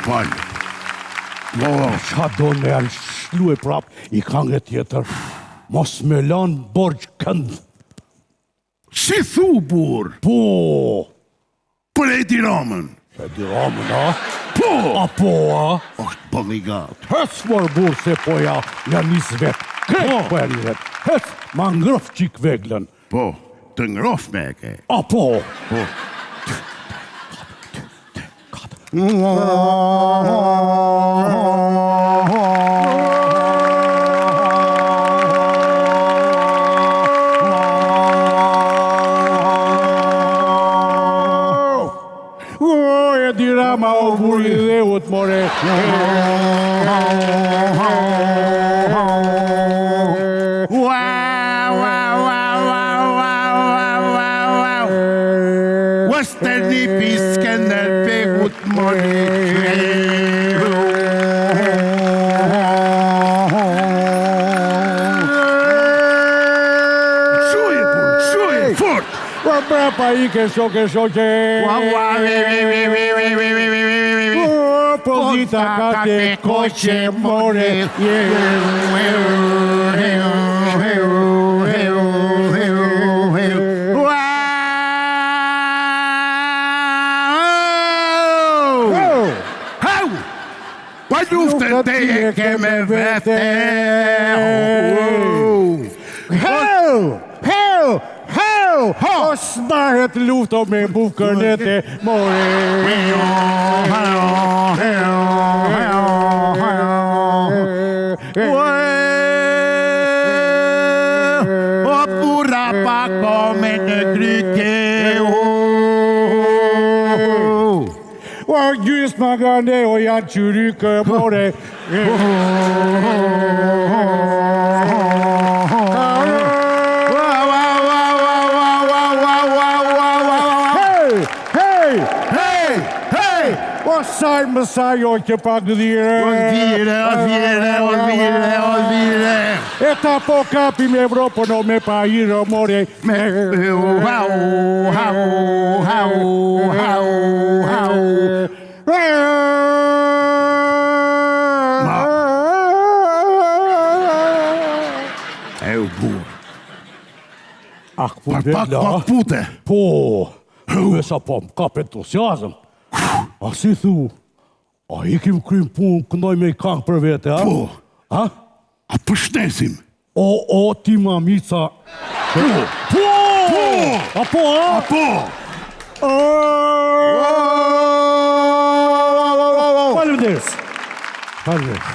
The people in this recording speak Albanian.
falë. Qa do me janë shlu e prap I kange tjetër. Mos me lanë borgj kënd. Si thu, burr? Po. Për Edi Ramën. Edi Ramën, a? Po. A po, a? Është boligat. Hec mor burr se po ja nis vet. Krejt po ja nis vet. Hec, ma ngrof qik veglën. Po, të ngrof me e ke. A po. Po. Edi Rama o buri dheut, more. Westerni Piskender pegut mori. Shuje, fort! Brapa I ke shoke. Pozita ka te koqe, more. Pa luftën te e ke me vete. O smahet lufto me bukën e te, more. O burra pa come në gryke. O gjys ma gane, o janë qyryke, more. O saj më saj o që pak dhire. Olvire. E ta po kapim Evropën o me pa iro, more. E u burë. Ak Par pak pute. Po, e sa po më kap entusiazm. A si thu, a I kim krym pun, këndoj me I kangë për vete, a? Po. A? A përshnesim. O, ti mamica. Po! A po, a? Faleminderit. Faleminderit.